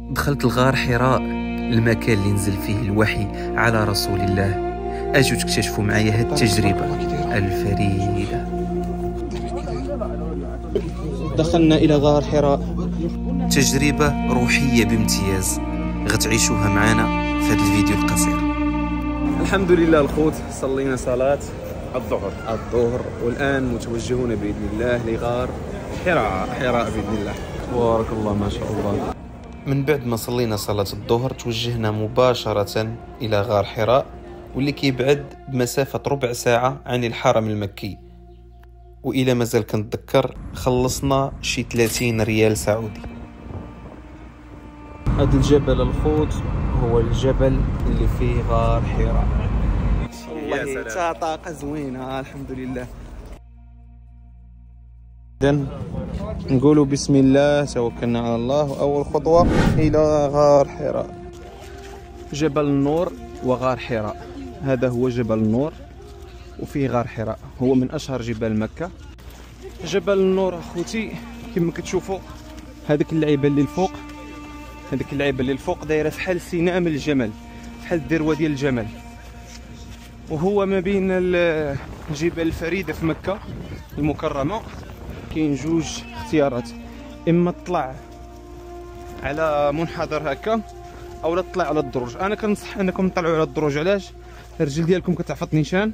دخلت لغار حراء، المكان اللي نزل فيه الوحي على رسول الله. اجوا تكتشفوا معايا هاد التجربة الفريدة. دخلنا إلى غار حراء، تجربة روحية بامتياز غتعيشوها معنا في هذا الفيديو القصير. الحمد لله الخوت، صلينا صلاة الظهر والآن متوجهون بإذن الله لغار حراء بإذن الله. تبارك الله ما شاء الله. من بعد ما صلينا صلاة الظهر توجهنا مباشرة إلى غار حراء، واللي كيبعد بمسافة ربع ساعة عن الحرم المكي. وإلى مازال كنتذكر خلصنا شي 30 ريال سعودي. هذا الجبل الخوت هو الجبل اللي فيه غار حراء. والله طاقة زوينة الحمد لله. إذن نقولوا بسم الله، توكلنا على الله. أول خطوة إلى غار حراء، جبل النور وغار حراء. هذا هو جبل النور وفيه غار حراء، هو من أشهر جبال مكة. جبل النور أخوتي كما كتشوفوا، هذيك اللعيبة اللي الفوق، هذيك اللعيبة اللي الفوق دايرة فحال سنام الجمل، بحال الذروة ديال الجمل. وهو ما بين الجبال الفريدة في مكة المكرمة. كاين جوج اختيارات، اما تطلع على منحدر هكا او لا تطلع على الدروج. انا كنصح انكم تطلعوا على الدروج. علاش؟ الرجل ديالكم كتعفط نيشان،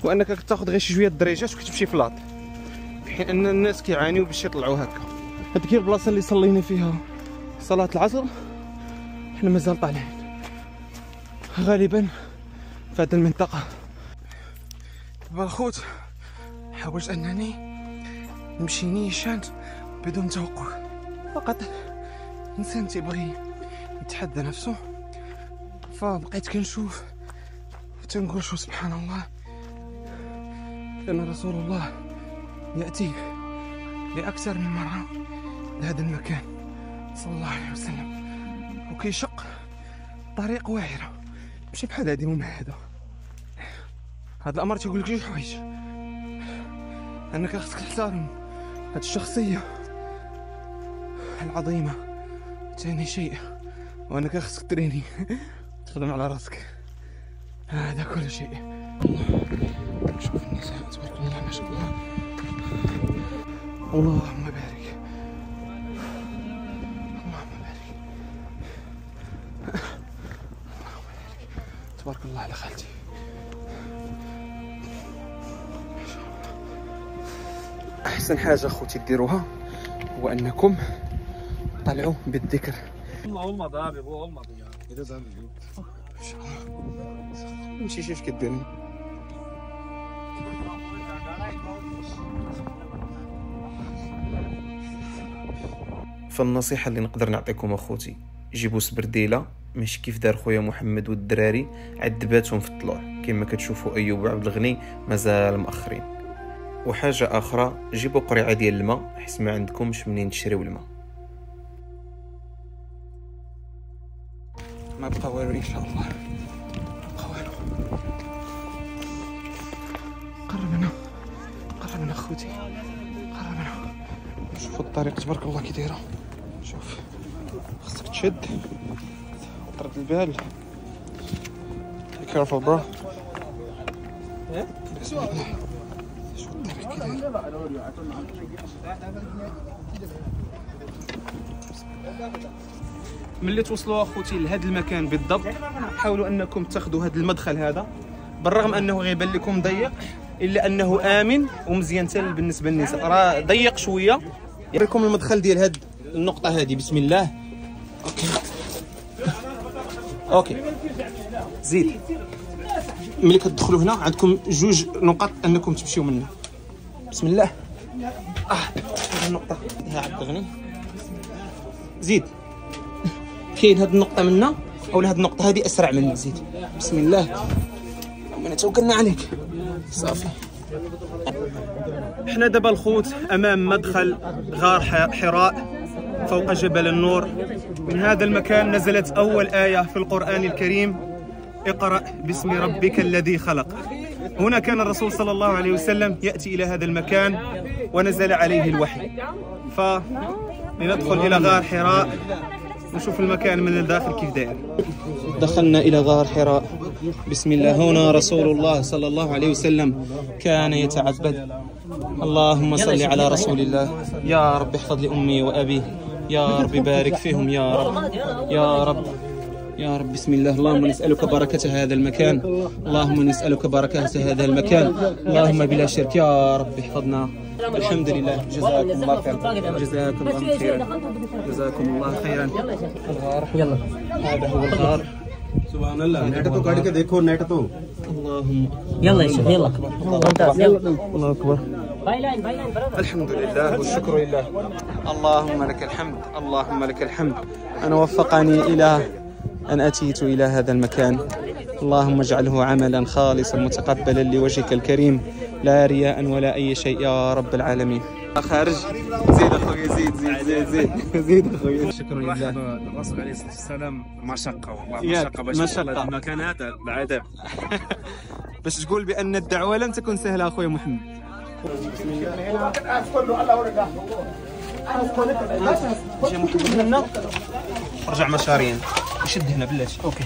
وانك كتاخذ غير شي شويه الدريجات وكتمشي في لاط، في حين ان الناس كيعانيو باش يطلعوا هكا. هذيك هي البلاصه اللي صلينا فيها صلاه العصر. حنا مازال طالعين غالبا في هذه المنطقه. دابا الخوت حاولت انني نمشي نيشان بدون توقف، فقط انسان تيبغي يتحدى نفسه. فبقيت كنشوف وتنقول شو سبحان الله، كان رسول الله يأتي لأكثر من مرة لهذا المكان صلى الله عليه وسلم، وكيشق طريق واعرة ماشي بحال هذه ممهدة. هذا الأمر تيقول لك جوج حوايج، أنك خصك تحترم هذه الشخصية العظيمة. ثاني شيء وأنك خصك تريني تخدم على راسك. هذا كل شيء. شوف النساء تبارك الله ما شاء الله. اللهم بارك، اللهم بارك، اللهم بارك. تبارك الله على خالتي ما شاء الله. احسن حاجه اخوتي ديروها هو انكم طلعوا بالذكر. والله ضابي هو والله اذا زعما ان شاء الله ماشي شي كدير. فالنصيحة اللي نقدر نعطيكم اخوتي، جيبوا سبرديلة ماشي كيف دار خويا محمد والدراري عذباتهم في الطلوع. كما كتشوفوا ايوب وعبد الغني مازال مأخرين. وحاجة اخرى، جيبوا قريعة ديال الماء حيت ما عندكمش منين تشريو الماء. ما بقى والو ان شاء الله، بقى والو. قرب هنا اخوتي، قرب هنا. شوفوا الطريق تبارك الله كي دايره. شوف خصك تشد طرد البال. Be careful bro. بسم الله. شوف الطريق كي داير. ملي توصلوا اخوتي لهذا المكان بالضبط، حاولوا انكم تاخذوا هذا المدخل هذا، بالرغم انه غيبان لكم ضيق الا انه امن ومزيان حتى بالنسبه للنساء. راه ضيق شويه. نوريكم المدخل ديال هذه النقطه هذه. بسم الله. اوكي زيد. ملي كتدخلوا هنا عندكم جوج نقط انكم تمشيو منها. بسم الله. هذه النقطه ها عبد الغني. زيد. كاين هاد النقطة منا أو هاد النقطة هادي أسرع مني. زيد. بسم الله. من توكلنا عليك. صافي. حنا دابا الخوت أمام مدخل غار حراء فوق جبل النور. من هذا المكان نزلت أول آية في القرآن الكريم: اقرأ باسم ربك الذي خلق. هنا كان الرسول صلى الله عليه وسلم يأتي إلى هذا المكان ونزل عليه الوحي. فلندخل إلى غار حراء نشوف المكان من الداخل كيف داير. دخلنا إلى غار حراء. بسم الله. هنا رسول الله صلى الله عليه وسلم كان يتعبد. اللهم صل على رسول الله. يا رب احفظ لأمي وأبي، يا رب بارك فيهم يا رب يا رب يا رب. بسم الله. اللهم نسألك بركة هذا المكان، اللهم نسألك بركة هذا المكان، اللهم بلا شرك يا رب احفظنا. الحمد لله. جزاكم الله خيرا، جزاكم الله خيرا، جزاكم الله خيرا. الغار، يلا هذا هو الغار. سبحان الله. नेट तो काट के देखो, नेट तो. اللهم يلا يا شيخ يلا. الله أكبر. الحمد لله والشكر لله. اللهم لك الحمد، اللهم لك الحمد أن وفقني إلى أن أتيت إلى هذا المكان. اللهم اجعله عملا خالصا متقبلا لوجهك الكريم، لا رياء ولا أي شيء يا رب العالمين. خارج. زيد أخوي، زيد زيد زيد زيد زيد أخوي. شكرا لله. الرسول عليه الصلاة والسلام مشقة والله، مشقة باش توصل المكان هذا العذاب. باش تقول بأن الدعوة لم تكن سهلة أخوي محمد. جا محمد هنا، رجع مشارين يشد هنا بلاش. اوكي.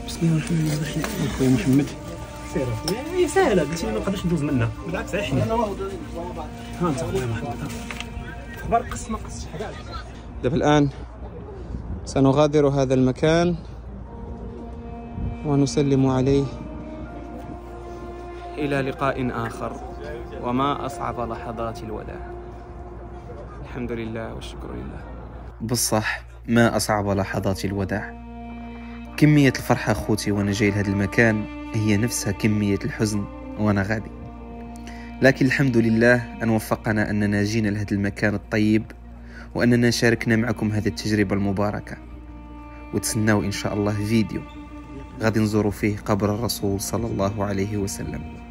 بسم الله الرحمن الرحيم. اخويا محمد سير هي سهلة، قلت لي ما نقدرش ندوز منها، بالعكس احنا ها انت خويا محمد اخبار قص ما قصش حاجة. دابا الآن سنغادر هذا المكان ونسلم عليه. إلى لقاء آخر. وما أصعب لحظات الوداع. الحمد لله والشكر لله. بالصح ما أصعب لحظات الوداع. كمية الفرحة أخوتي وأنا جاي لهذا المكان هي نفسها كمية الحزن وأنا غادي، لكن الحمد لله أن وفقنا أننا جينا لهذا المكان الطيب، وأننا شاركنا معكم هذه التجربة المباركة. وتسناو إن شاء الله فيديو غادي نزوروا فيه قبر الرسول صلى الله عليه وسلم.